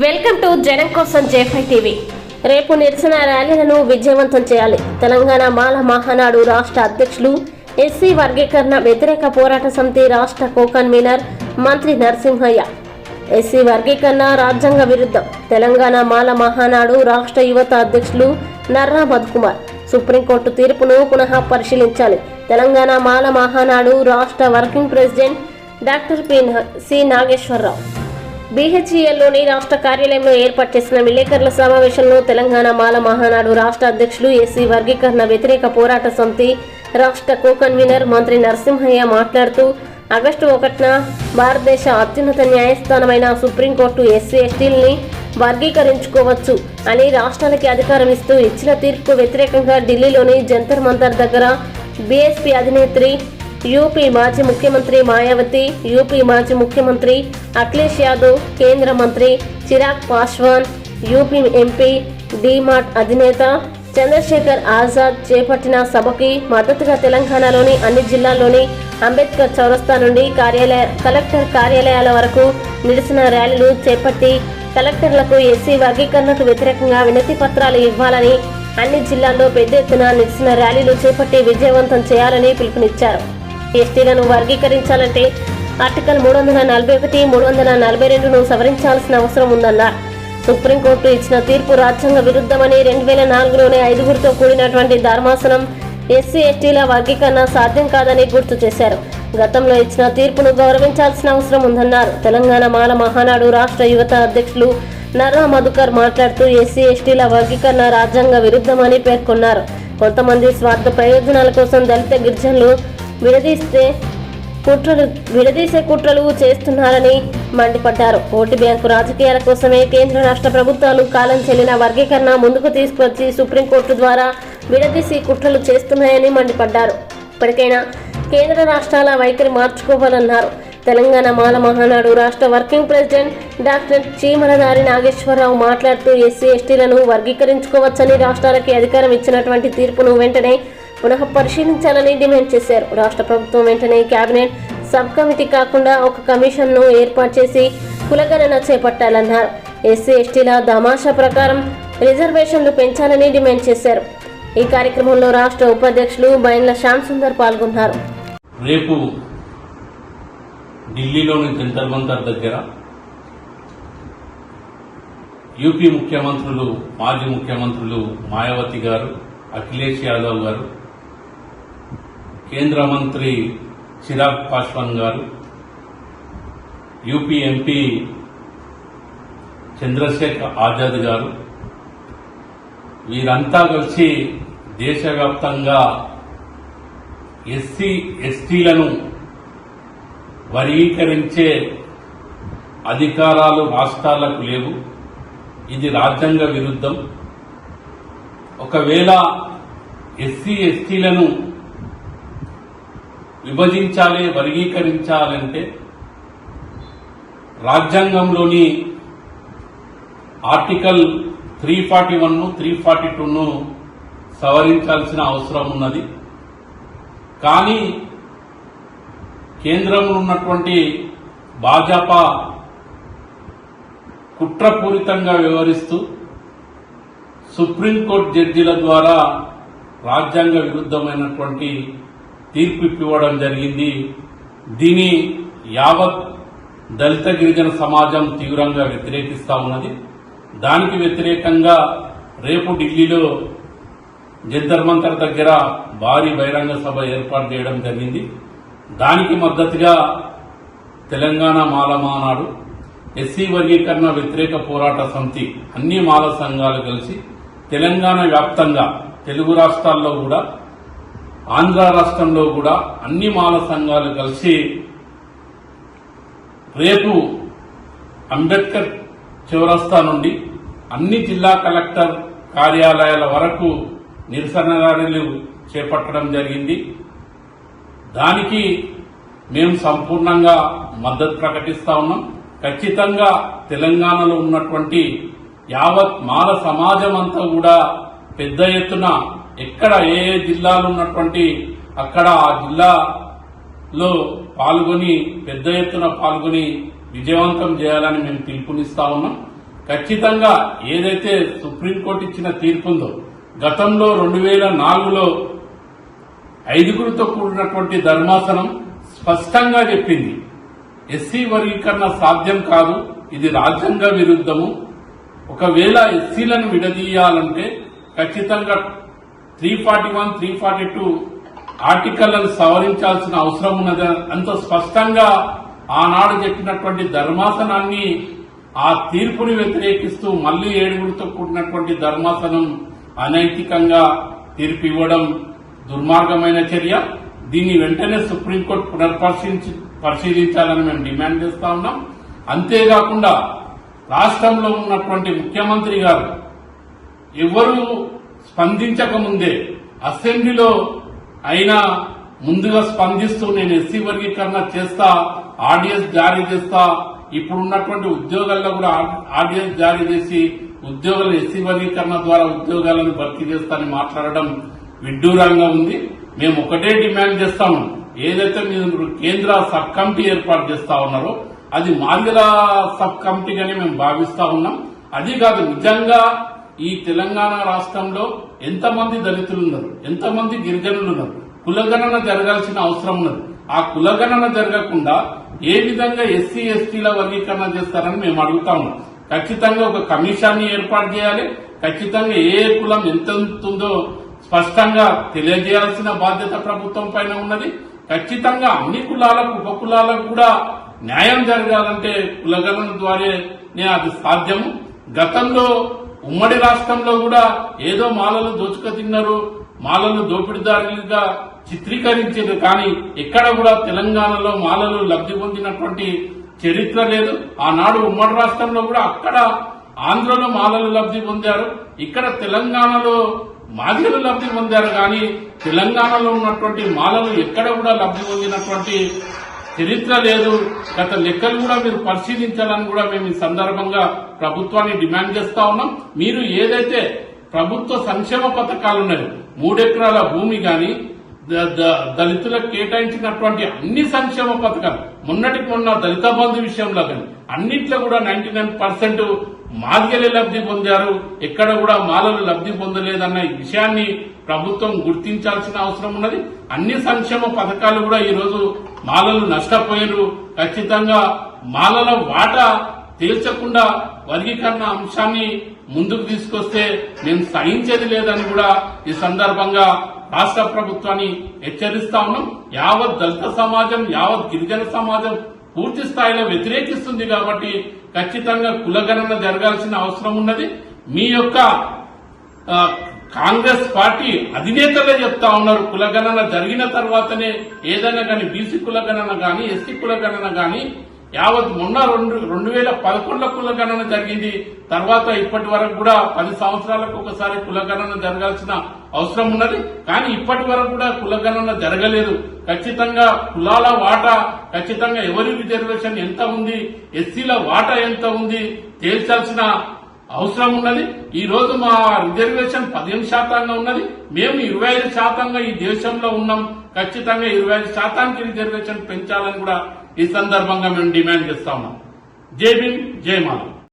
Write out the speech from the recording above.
Welcome to జనం కోసం జే5 TV. రేపు నిరసన ర్యాలీలను విజయవంతం చేయాలి. తెలంగాణ మాల మహానాడు రాష్ట్ర అధ్యక్షులు, ఎస్సీ వర్గీకరణ వ్యతిరేక పోరాట సమితి రాష్ట్ర కో-కన్వీనర్ మంత్రి నరసింహయ్య. ఎస్సీ వర్గీకరణ రాజ్యాంగ విరుద్ధం. తెలంగాణ మాల మహానాడు రాష్ట్ర యువత అధ్యక్షులు నర్రా మధుకుమార్ సుప్రీంకోర్టు తీర్పును పునః పరిశీలించాలి. తెలంగాణ మాల మహానాడు రాష్ట్ర working president doctor C Nageswara Rao బీహెచ్ఈఎల్లోని రాష్ట్ర కార్యాలయంలో ఏర్పాటు చేసిన విలేకరుల సమావేశంలో తెలంగాణ మాల మహానాడు రాష్ట్ర అధ్యక్షులు, ఎస్సీ వర్గీకరణ వ్యతిరేక పోరాట సమితి రాష్ట్ర కో-కన్వీనర్ మంత్రి నరసింహయ్య మాట్లాడుతూ, ఆగస్టు 1న భారతదేశ అత్యున్నత న్యాయస్థానమైన సుప్రీంకోర్టు ఎస్సీ ఎస్టీలని వర్గీకరించుకోవచ్చు అని రాష్ట్రాలకి అధికారం ఇస్తూ ఇచ్చిన తీర్పుకు వ్యతిరేకంగా ఢిల్లీలోని జంతర్ మంతర్ దగ్గర బీఎస్పీ అధినేత్రి, యూపీ మాజీ ముఖ్యమంత్రి మాయావతి, యూపీ మాజీ ముఖ్యమంత్రి అఖిలేష్ యాదవ్, కేంద్ర మంత్రి చిరాగ్ పాస్వాన్, యూపీ ఎంపీ డీమార్ట్ అధినేత చంద్రశేఖర్ ఆజాద్ చేపట్టిన సభకి మద్దతుగా తెలంగాణలోని అన్ని జిల్లాల్లోని అంబేద్కర్ చౌరస్తా నుండి కలెక్టర్ కార్యాలయాల వరకు నిరసన ర్యాలీలు చేపట్టి కలెక్టర్లకు ఎస్సీ వర్గీకరణకు వ్యతిరేకంగా వినతి పత్రాలు ఇవ్వాలని, అన్ని జిల్లాల్లో పెద్ద ఎత్తున నిరసన ర్యాలీలు చేపట్టి విజయవంతం చేయాలని పిలుపునిచ్చారు. ఎస్టీలను వర్గీకరించాలంటే ఆర్టికల్ 341, 342ను సవరించాల్సిన అవసరం ఉందన్నారు. సుప్రీంకోర్టు ఇచ్చిన తీర్పు రాజ్యాంగ విరుద్ధమని 2004లోనే 5గురితో కూడినటువంటి ధర్మాసనం ఎస్సీ ఎస్టీల వర్గీకరణ సాధ్యం కాదని గుర్తు చేశారు. గతంలో ఇచ్చిన తీర్పును గౌరవించాల్సిన అవసరం ఉందన్నారు. తెలంగాణ మాల మహానాడు రాష్ట్ర యువత అధ్యక్షులు నర్రా మధుకర్ మాట్లాడుతూ, ఎస్సీ ఎస్టీల వర్గీకరణ రాజ్యాంగ విరుద్ధమని పేర్కొన్నారు. కొంతమంది స్వార్థ ప్రయోజనాల కోసం దళిత గిరిజనులు విడదీసే కుట్రలు చేస్తున్నారని మండిపడ్డారు. ఓటు బ్యాంకు రాజకీయాల కోసమే కేంద్ర రాష్ట్ర ప్రభుత్వాలు కాలం చెల్లిన వర్గీకరణ ముందుకు తీసుకొచ్చి సుప్రీంకోర్టు ద్వారా విడదీసి కుట్రలు చేస్తున్నాయని మండిపడ్డారు. ఇప్పటికైనా కేంద్ర రాష్ట్రాల వైఖరి మార్చుకోవాలన్నారు. తెలంగాణ మాల మహానాడు రాష్ట్ర వర్కింగ్ ప్రెసిడెంట్ డాక్టర్ చీమలదారి నాగేశ్వరరావు మాట్లాడుతూ, ఎస్సీ ఎస్టీలను వర్గీకరించుకోవచ్చని రాష్ట్రాలకి అధికారం ఇచ్చినటువంటి తీర్పును వెంటనే పునః పరిశీలించాలని డిమాండ్ చేశారు. రాష్ట్ర ప్రభుత్వం వెంటనే కేబినెట్ సబ్ కమిటీ కాకుండా ఒక కమిషన్ను ఏర్పాటు చేసి కులగణన చేపట్టాలన్నారు. ఎస్సీ ఎస్టీల దామాషా ప్రకారం రిజర్వేషన్లు పెంచాలని డిమాండ్ చేశారు. ఈ కార్యక్రమంలో రాష్ట్ర ఉపాధ్యక్షులు బైన్ల శ్యామ్ సుందర్ పాల్గొన్నారు. రేపు ఢిల్లీలోని జంతర్ మంతర్ దగ్గర యూపీ ముఖ్యమంత్రులు, మాజీ ముఖ్యమంత్రులు మాయావతి గారు, అఖిలేష్ యాదవ్ గారు, కేంద్ర మంత్రి చిరాగ్ పాస్వాన్ గారు, యూపీ ఎంపీ చంద్రశేఖర్ ఆజాద్ గారు, వీరంతా కలిసి దేశవ్యాప్తంగా ఎస్సీ ఎస్టీలను వర్గీకరించే అధికారాలు రాష్ట్రాలకు లేవు, ఇది రాజ్యాంగ విరుద్ధం. ఒకవేళ ఎస్సీ ఎస్టీలను విభజించాలి, వర్గీకరించాలంటే రాజ్యాంగంలోని ఆర్టికల్ 341, 342ను సవరించాల్సిన అవసరం ఉన్నది. కానీ కేంద్రంలో ఉన్నటువంటి భాజపా కుట్రపూరితంగా వ్యవహరిస్తూ సుప్రీంకోర్టు జడ్జీల ద్వారా రాజ్యాంగ విరుద్ధమైనటువంటి తీర్పు ఇవ్వడం జరిగింది. దీని యావత్ దళిత గిరిజన సమాజం తీవ్రంగా వ్యతిరేకిస్తా ఉన్నది. దానికి వ్యతిరేకంగా రేపు ఢిల్లీలో జంతర్ మంతర్ దగ్గర భారీ బహిరంగ సభ ఏర్పాటు చేయడం జరిగింది. దానికి మద్దతుగా తెలంగాణ మాల మహానాడు, ఎస్సీ వర్గీకరణ వ్యతిరేక పోరాట సమితి, అన్ని మాల సంఘాలు కలిసి తెలంగాణ వ్యాప్తంగా, తెలుగు రాష్ట్రాల్లో కూడా, ఆంధ్ర రాష్ట్రంలో కూడా అన్ని మాల సంఘాలు కలిసి రేపు అంబేద్కర్ చౌరస్తా నుండి అన్ని జిల్లా కలెక్టర్ కార్యాలయాల వరకు నిరసన ర్యాలీలు చేపట్టడం జరిగింది. దానికి మేము సంపూర్ణంగా మద్దతు ప్రకటిస్తా ఉన్నాం. ఖచ్చితంగా తెలంగాణలో ఉన్నటువంటి యావత్ మాల సమాజం అంతా కూడా పెద్ద ఎత్తున ఎక్కడ ఏ జిల్లాలో ఉన్నటువంటి అక్కడ ఆ జిల్లాలో పాల్గొని పెద్ద ఎత్తున పాల్గొని విజయవంతం చేయాలని మేము పిలుపునిస్తా ఉన్నాం. ఖచ్చితంగా ఏదైతే సుప్రీంకోర్టు ఇచ్చిన తీర్పు ఉందో, గతంలో 2004లో 5గురితో కూడినటువంటి ధర్మాసనం స్పష్టంగా చెప్పింది, ఎస్సీ వర్గీకరణ సాధ్యం కాదు, ఇది రాజ్యాంగ విరుద్ధము. ఒకవేళ ఎస్సీలను విడదీయాలంటే ఖచ్చితంగా 341, 342 ఆర్టికళ్లను సవరించాల్సిన అవసరం ఉన్నది. అంత స్పష్టంగా ఆనాడు చెప్పినటువంటి ధర్మాసనాన్ని ఆ తీర్పుని వ్యతిరేకిస్తూ మళ్లీ 7గురితో కూడినటువంటి ధర్మాసనం అనైతికంగా తీర్పు ఇవ్వడం దుర్మార్గమైన చర్య. దీన్ని వెంటనే సుప్రీంకోర్టు పరిశీలించాలని మేము డిమాండ్ చేస్తా ఉన్నాం. అంతేకాకుండా రాష్ట్రంలో ఉన్నటువంటి ముఖ్యమంత్రి గారు ఎవరు స్పందించకముందే అసెంబ్లీలో అయినా ముందుగా స్పందిస్తూ నేను ఎస్సీ వర్గీకరణ చేస్తా, ఆర్డిఎస్ జారీ చేస్తా, ఇప్పుడున్నటువంటి ఉద్యోగాల్లో కూడా ఆర్డిఎస్ జారీ చేసి ఉద్యోగాలు ఎస్సీ వర్గీకరణ ద్వారా ఉద్యోగాలను భర్తీ చేస్తానని మాట్లాడడం విడ్డూరంగా ఉంది. మేము ఒకటే డిమాండ్ చేస్తాము, ఏదైతే మీరు కేంద్ర సబ్ కమిటీ ఏర్పాటు చేస్తా ఉన్నారో అది మాదిగల సబ్ కమిటీగానే మేము భావిస్తా ఉన్నాం. అది కాదు, నిజంగా ఈ తెలంగాణ రాష్ట్రంలో ఎంతమంది దళితులు ఉన్నారు, ఎంతమంది గిరిజనులు ఉన్నారు, కులగణన జరగాల్సిన అవసరం ఉన్నది. ఆ కులగణన జరగకుండా ఏ విధంగా ఎస్సీ ఎస్టీల వర్గీకరణ చేస్తారని మేము అడుగుతా ఉన్నాం. ఖచ్చితంగా ఒక కమిషన్ని ఏర్పాటు చేయాలి. ఖచ్చితంగా ఏ కులం ఎంత ఉంటుందో స్పష్టంగా తెలియజేయాల్సిన బాధ్యత ప్రభుత్వం పైన ఉన్నది. ఖచ్చితంగా అన్ని కులాలకు, ఉపకులాలకు కూడా న్యాయం జరగాలంటే కులగణన ద్వారానే అది సాధ్యము. గతంలో ఉమ్మడి రాష్ట్రంలో కూడా ఏదో మాలలు దోచుక తిన్నారు, మాలలు దోపిడీదారులుగా చిత్రీకరించారు. కానీ ఎక్కడ కూడా తెలంగాణలో మాలలు లబ్ధి పొందినటువంటి చరిత్ర లేదు. ఆనాడు ఉమ్మడి రాష్ట్రంలో కూడా అక్కడ ఆంధ్రలో మాలలు లబ్ధి పొందారు, ఇక్కడ తెలంగాణలో మాదిగలు లబ్ధి పొందారు. కానీ తెలంగాణలో ఉన్నటువంటి మాలలు ఎక్కడ కూడా లబ్ధి పొందినటువంటి చరిత్ర లేదు. గత లెక్కలు కూడా మీరు పరిశీలించాలని కూడా మేము ఈ సందర్భంగా ప్రభుత్వాన్ని డిమాండ్ చేస్తా ఉన్నాం. మీరు ఏదైతే ప్రభుత్వ సంక్షేమ పథకాలు ఉన్నాయో, 3 ఎకరాల భూమి గాని, దళితులకు కేటాయించినటువంటి అన్ని సంక్షేమ పథకాలు, మొన్నటికి మొన్న దళిత బంధు విషయంలో కానీ అన్నిట్లో కూడా 99% మాదిగలే లబ్ధి పొందారు, ఎక్కడ కూడా మాలలు లబ్ధి పొందలేదన్న విషయాన్ని ప్రభుత్వం గుర్తించాల్సిన అవసరం ఉన్నది. అన్ని సంక్షేమ పథకాలు కూడా ఈ రోజు మాలలు నష్టపోయారు. ఖచ్చితంగా మాలల వాటా తేల్చకుండా వర్గీకరణ అంశాన్ని ముందుకు తీసుకొస్తే మేము సహించేది లేదని కూడా ఈ సందర్భంగా రాష్ట్ర ప్రభుత్వాన్ని హెచ్చరిస్తా ఉన్నాం. యావత్ దళిత సమాజం, యావత్ గిరిజన సమాజం పూర్తి స్థాయిలో వ్యతిరేకిస్తుంది. కాబట్టి ఖచ్చితంగా కులగణన జరగాల్సిన అవసరం ఉన్నది. మీ యొక్క కాంగ్రెస్ పార్టీ అధినేతలే చెప్తా ఉన్నారు, కులగణన జరిగిన తర్వాతనే ఏదైనా కానీ బీసీ కులగణన కానీ, ఎస్సీ కులగణన కానీ, యావత్ మొన్న 2011 కులగణన జరిగింది. తర్వాత ఇప్పటి వరకు కూడా 10 సంవత్సరాలకు ఒకసారి కులగణన జరగాల్సిన అవసరం ఉన్నది. కానీ ఇప్పటి వరకు కూడా కులగణన జరగలేదు. ఖచ్చితంగా కులాల వాటా, ఖచ్చితంగా ఎవరి రిజర్వేషన్ ఎంత ఉంది, ఎస్సీల వాటా ఎంత ఉంది తేల్చాల్సిన అవసరం ఉన్నది. ఈ రోజు మా రిజర్వేషన్ 15% ఉన్నది. మేము 25% ఈ దేశంలో ఉన్నాం. ఖచ్చితంగా 25% రిజర్వేషన్ పెంచాలని కూడా ఈ సందర్భంగా మేము డిమాండ్ చేస్తా ఉన్నాం. జై భీమ్, జై మాల.